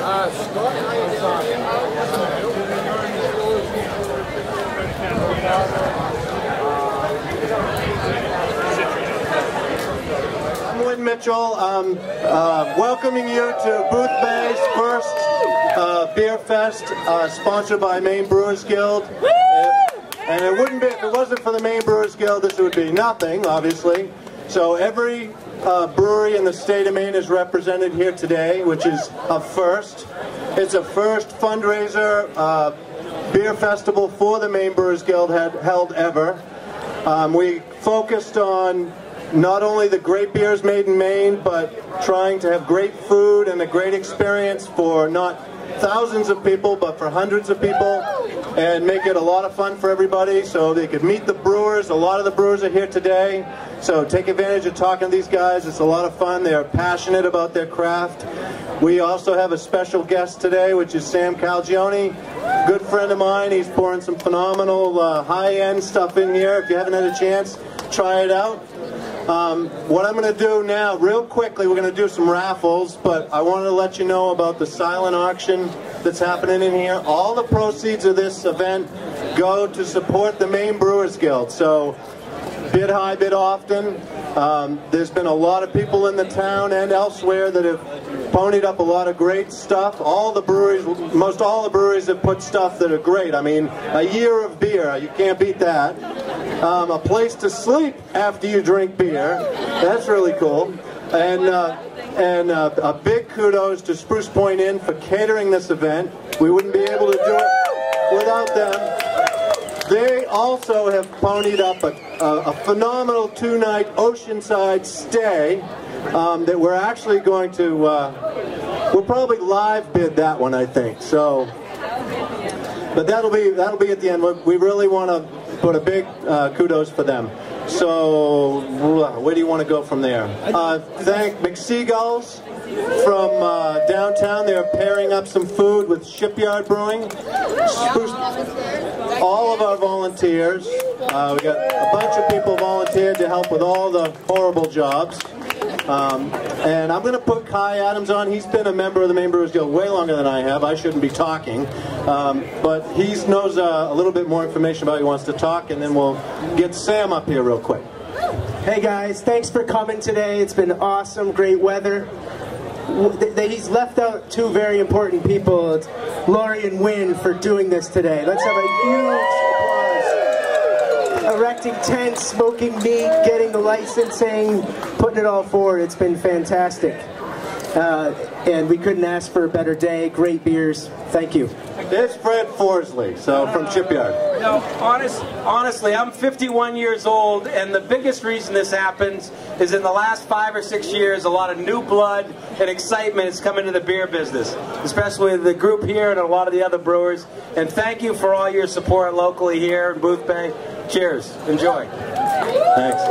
I'm Wynn Mitchell. I'm welcoming you to Booth Bay's first Beer Fest, sponsored by Maine Brewers Guild. And it wouldn't be, if it wasn't for the Maine Brewers Guild, this would be nothing, obviously. So every brewery in the state of Maine is represented here today, which is a first. It's a first fundraiser beer festival for the Maine Brewers Guild held ever. We focused on not only the great beers made in Maine, but trying to have great food and a great experience for not thousands of people, but for hundreds of people, and make it a lot of fun for everybody so they could meet the brewers. A lot of the brewers are here today, so take advantage of talking to these guys. It's a lot of fun. They're passionate about their craft. We also have a special guest today, which is Sam Calgione, good friend of mine. He's pouring some phenomenal high-end stuff in here. If you haven't had a chance, try it out. What I'm going to do now, real quickly, we're going to do some raffles, but I wanted to let you know about the silent auction that's happening in here. All the proceeds of this event go to support the Maine Brewers Guild. So, bid high, bid often. There's been a lot of people in the town and elsewhere that have ponied up a lot of great stuff. All the breweries, most all the breweries have put stuff that are great. I mean, a year of beer, you can't beat that. A place to sleep after you drink beer, that's really cool. And a big kudos to Spruce Point Inn for catering this event. We wouldn't be able to do it without them. They also have ponied up a phenomenal two-night oceanside stay that we're actually going to, we'll probably live bid that one, I think. So, but that'll be at the end. We really want to put a big kudos for them. So, where do you want to go from there? Thank McSeagulls from downtown. They're pairing up some food with Shipyard Brewing. All of our volunteers. We got a bunch of people volunteered to help with all the horrible jobs. And I'm going to put Kai Adams on. He's been a member of the Maine Brewers Guild way longer than I have. I shouldn't be talking. But he knows a little bit more information about what he wants to talk, and then we'll get Sam up here real quick. Hey guys, thanks for coming today. It's been awesome, great weather. He's left out two very important people. It's Lori and Wynn for doing this today. Let's have a huge applause. Erecting tents, smoking meat, getting the licensing, putting it all forward. It's been fantastic. And we couldn't ask for a better day. Great beers. Thank you. There's Fred Forsley, so from Shipyard. No, honestly, I'm 51 years old, and the biggest reason this happens is in the last 5 or 6 years, a lot of new blood and excitement has come into the beer business, especially the group here and a lot of the other brewers. And thank you for all your support locally here in Booth Bay. Cheers. Enjoy. Thanks.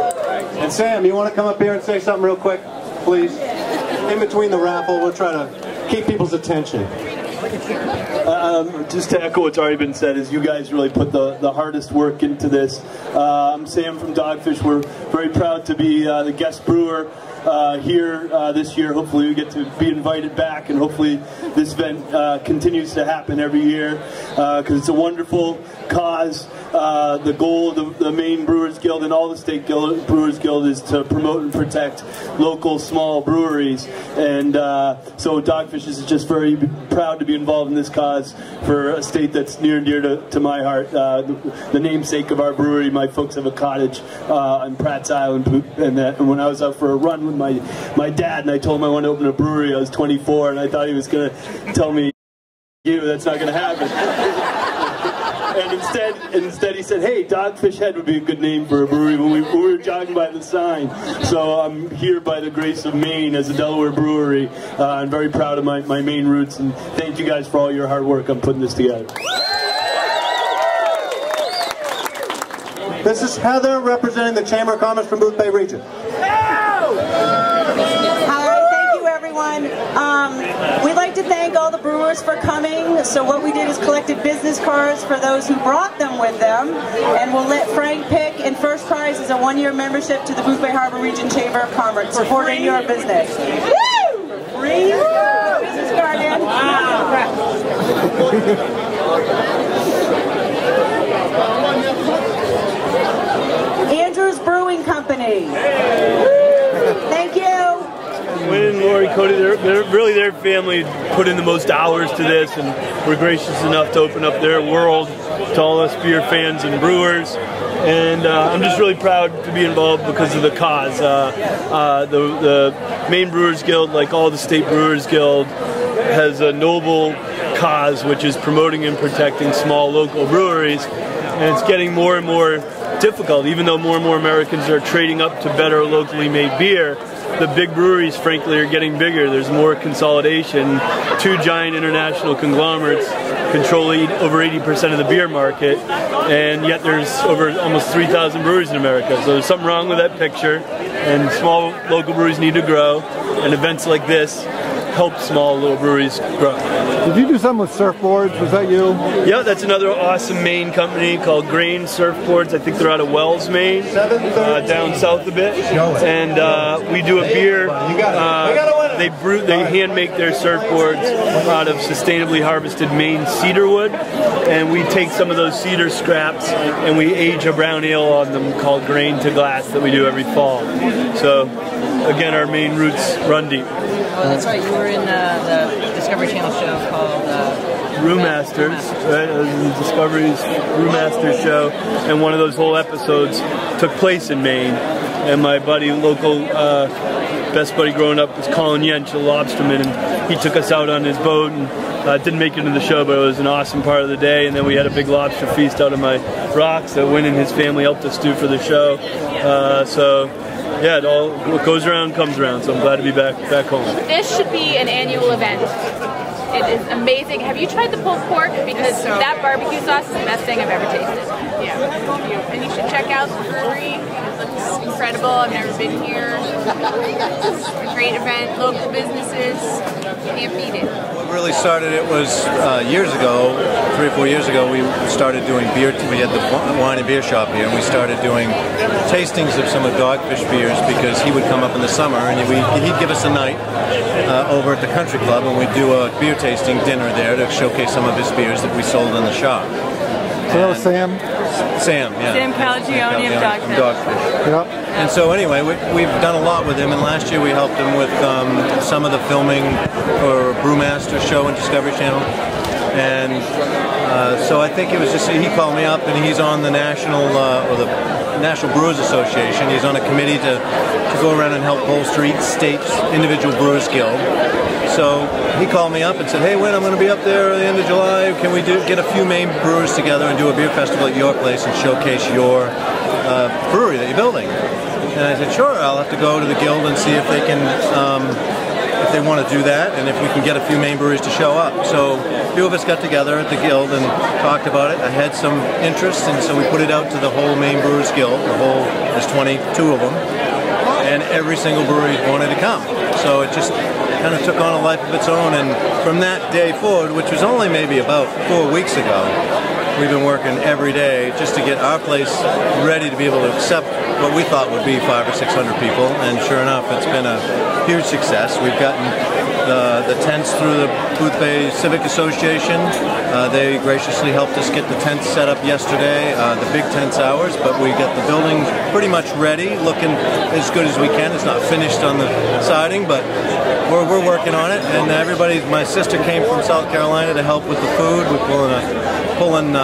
And Sam, you want to come up here and say something real quick, please? In between the raffle, we'll try to keep people's attention. Just to echo what's already been said, is you guys really put the hardest work into this. I'm Sam from Dogfish. We're very proud to be the guest brewer here this year. Hopefully we get to be invited back, and hopefully this event continues to happen every year because it's a wonderful cause. The goal of the Maine Brewers Guild and all the state Brewers Guild is to promote and protect local small breweries, and so Dogfish is just very proud to be involved in this cause for a state that's near and dear to my heart. The namesake of our brewery, my folks have a cottage on Pratt's Island, and when I was out for a run with my dad, and I told him I wanted to open a brewery, I was 24, and I thought he was going to tell me, that's not going to happen. And instead he said, hey, Dogfish Head would be a good name for a brewery when we were jogging by the sign. So I'm here by the grace of Maine as a Delaware brewery. I'm very proud of my Maine roots, and thank you guys for all your hard work on putting this together. This is Heather representing the Chamber of Commerce from Booth Bay Region. We'd like to thank all the brewers for coming. So what we did is collected business cards for those who brought them with them, and we'll let Frank pick, and first prize is a 1-year membership to the Booth Bay Harbor Region Chamber of Commerce, supporting your business. Woo! Free business card in. Wow. Andrews Brewing Company. Thank you. Wynn and Lori Cody, they're really their family put in the most hours to this, and were gracious enough to open up their world to all us beer fans and brewers. And I'm just really proud to be involved because of the cause. The Maine Brewers Guild, like all the state Brewers Guild, has a noble cause, which is promoting and protecting small local breweries. And it's getting more and more difficult, even though more and more Americans are trading up to better locally made beer. The big breweries, frankly, are getting bigger. There's more consolidation. Two giant international conglomerates control over 80% of the beer market, and yet there's over almost 3,000 breweries in America. So there's something wrong with that picture, and small local breweries need to grow, and events like this help small little breweries grow. Did you do something with surfboards? Was that you? Yeah, that's another awesome Maine company called Grain Surfboards. I think they're out of Wells, Maine, down south a bit. And we do a beer. They hand make their surfboards out of sustainably harvested Maine cedar wood, and we take some of those cedar scraps and we age a brown ale on them called Grain to Glass that we do every fall. So again, our Maine roots run deep. Oh, that's right. You were in the Discovery Channel show called Brewmasters, right? It was the Discovery's Brewmasters show, and one of those whole episodes took place in Maine. And my buddy, local best buddy growing up, was Colin Yench, a lobsterman, and he took us out on his boat and didn't make it into the show, but it was an awesome part of the day. And then we had a big lobster feast out of my rocks that Wynn and his family helped us do for the show. Yeah, what goes around comes around, so I'm glad to be back home. This should be an annual event. It is amazing. Have you tried the pulled pork? Because that barbecue sauce is the best thing I've ever tasted. Yeah. And you should check out the brewery. It looks incredible. I've never been here. It's a great event. Local businesses. Can't beat it. What really started it was years ago, 3 or 4 years ago, we started doing beer. We had the wine and beer shop here, and we started doing tastings of some of Dogfish beers because he would come up in the summer and he'd give us a night over at the country club, and we'd do a beer tasting dinner there to showcase some of his beers that we sold in the shop. So that was Sam? Sam, yeah. Sam Calagione of Dogfish. Yep. And so anyway, we've done a lot with him, and last year we helped him with some of the filming for Brewmaster show on Discovery Channel. And so I think it was just, he called me up, and he's on the National Brewers Association. He's on a committee to go around and help bolster each state's individual Brewers Guild. So he called me up and said, "Hey, Wynn, I'm going to be up there at the end of July. Can we get a few Maine brewers together and do a beer festival at your place and showcase your brewery that you're building?" And I said, "Sure, I'll have to go to the guild and see if they can, if they want to do that, and if we can get a few Maine breweries to show up." So a few of us got together at the guild and talked about it. I had some interest, and so we put it out to the whole Maine Brewers Guild. There's 22 of them, and every single brewery wanted to come. So it just kind of took on a life of its own, and from that day forward, which was only maybe about 4 weeks ago, we've been working every day just to get our place ready to be able to accept what we thought would be 500 or 600 people, and sure enough, it's been a huge success. We've gotten the tents through the Boothbay Civic Association. They graciously helped us get the tents set up yesterday. The big tent's ours, but we got the building pretty much ready, looking as good as we can. It's not finished on the siding, but we're working on it. And my sister came from South Carolina to help with the food. We're pulling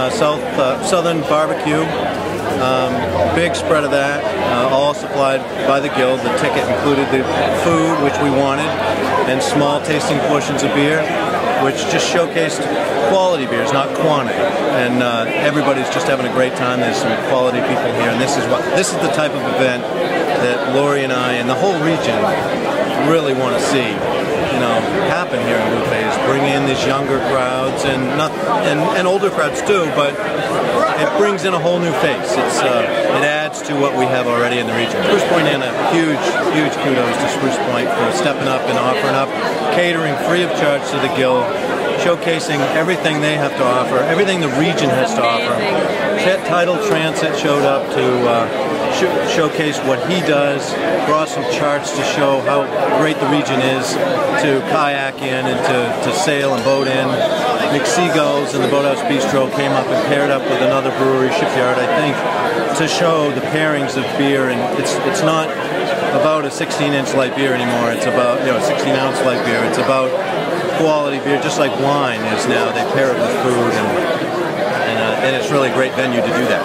Southern barbecue. Big spread of that, all supplied by the guild. The ticket included the food, which we wanted, and small tasting portions of beer, which just showcased quality beers, not quantity. And everybody's just having a great time. There's some quality people here, and this is the type of event that Lori and I and the whole region really want to see, happen here in Boothbay, is bring in these younger crowds and older crowds too, but it brings in a whole new face. It adds to what we have already in the region. Spruce Point Inn, a huge kudos to Spruce Point for stepping up and offering up catering free of charge to the guild, showcasing everything they have to offer, everything the region has to offer. Tidal Transit showed up to showcase what he does, brought some charts to show how great the region is to kayak in and to sail and boat in. McSeagulls and the Boathouse Bistro came up and paired up with another brewery, Shipyard, I think, to show the pairings of beer. And it's not about a 16-inch light beer anymore. It's about, you know, a 16-ounce light beer. It's about quality beer, just like wine is now. They pair it with food, and it's really a great venue to do that.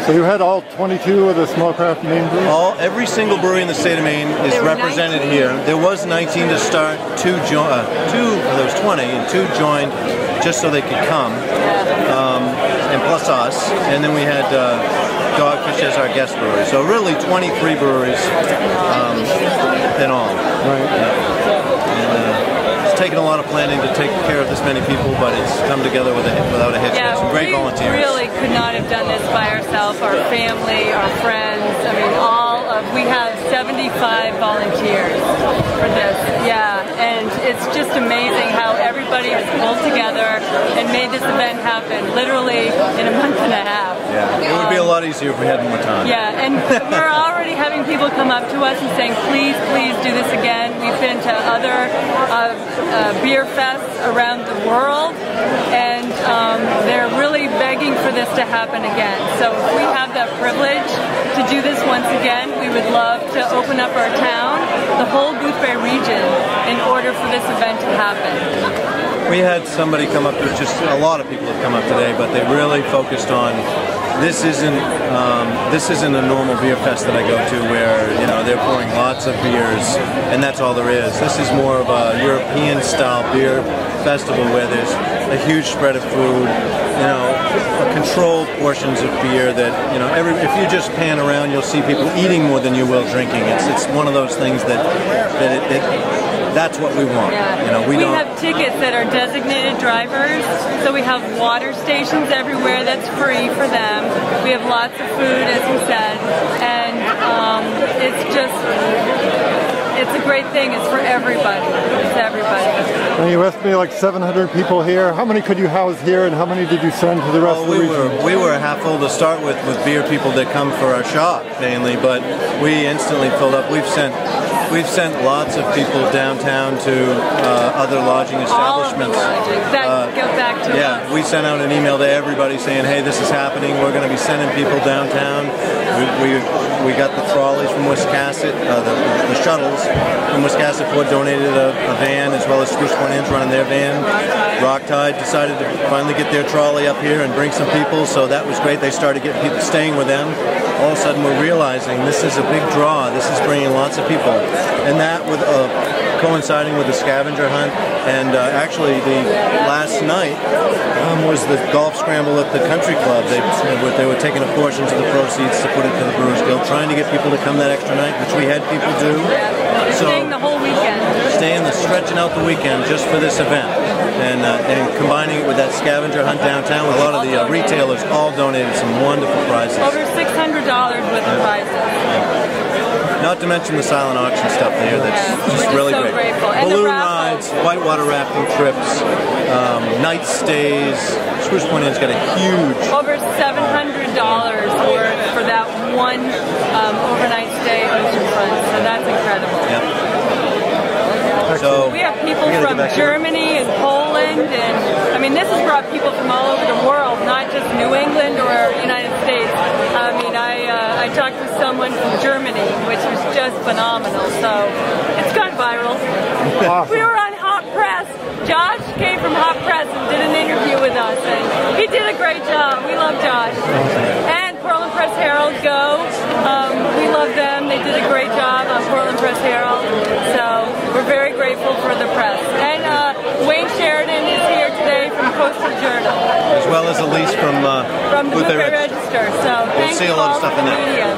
So you had all 22 of the small craft Maine breweries? Every single brewery in the state of Maine is represented here. There was 19 to start, there was 20, and 2 joined just so they could come, and plus us, and then we had Dogfish as our guest brewery. So really 23 breweries in all. Right. It's taken a lot of planning to take care of this many people, but it's come together without a hitch. Yeah, some great volunteers. We really could not have done this by ourselves, our family, our friends. I mean, we have 75 volunteers for this. Yeah, and it's just amazing how everybody has pulled together and made this event happen, literally in a month and a half. Yeah, it would be a lot easier if we had more time. Yeah, and we're already having people come up to us and saying, please, please do this again. We've been to other beer fests around the world, and they're really begging for this to happen again. So if we have that privilege to do this once again, we would love to open up our town, the whole Boothbay region, in order for this event to happen. We had somebody come up, just a lot of people have come up today, but they really focused on this isn't a normal beer fest that I go to where, you know, they're pouring lots of beers and that's all there is. This is more of a European style beer festival where there's a huge spread of food, you know, controlled portions of beer that, you know, if you just pan around, you'll see people eating more than you will drinking. It's one of those things that's what we want. Yeah. You know, we don't have tickets that are designated drivers, so we have water stations everywhere that's free for them. We have lots of food, as you said, and it's a great thing. It's for everybody. It's everybody. Now you estimated like 700 people here. How many could you house here, and how many did you send to the rest of the region? We were half full to start with beer people that come for our shop mainly, but we instantly filled up. We've sent lots of people downtown to other lodging establishments. All of the lodging. Go back to us. We sent out an email to everybody saying, hey, this is happening. We're going to be sending people downtown. We got the trolleys from Wiscasset, the shuttles from Wiscasset. Ford donated a van, as well as Spruce Point Inn's running their van. Rocktide decided to finally get their trolley up here and bring some people, so that was great. They started getting people staying with them. All of a sudden we're realizing this is a big draw. This is bringing lots of people. And that with coinciding with the scavenger hunt, and actually the last night was the golf scramble at the country club. They were taking a portion of the proceeds to put it to the Brewers Guild, trying to get people to come that extra night, which we had people do. So staying the whole weekend. Stretching out the weekend just for this event, and combining it with that scavenger hunt downtown with a lot of the retailers all donated some wonderful prizes. Over $600 worth of prizes. Not to mention the silent auction stuff there. That's just really so great. Grateful. Balloon rides, whitewater rafting trips, night stays. Spruce Point Inn's got a huge... Over $700 worth for that one overnight stay oceanfront. So that's incredible. Yep. So we have people from Germany and Poland, and I mean, this has brought people from all over the world, not just New England or United States. I mean, I talked to someone from Germany, which was just phenomenal. So it's gone viral. Awesome. We were on Hot Press. Josh came from Hot Press and did an interview with us, and he did a great job. We love Josh. And Portland Press Herald, go. We love them. They did a great job on Portland Press Herald. So we're very grateful for the press. And Wayne Sheridan is here today from Coastal Journal. As well as Elise from Boothbay Register. So we'll see a lot of stuff in there. Media.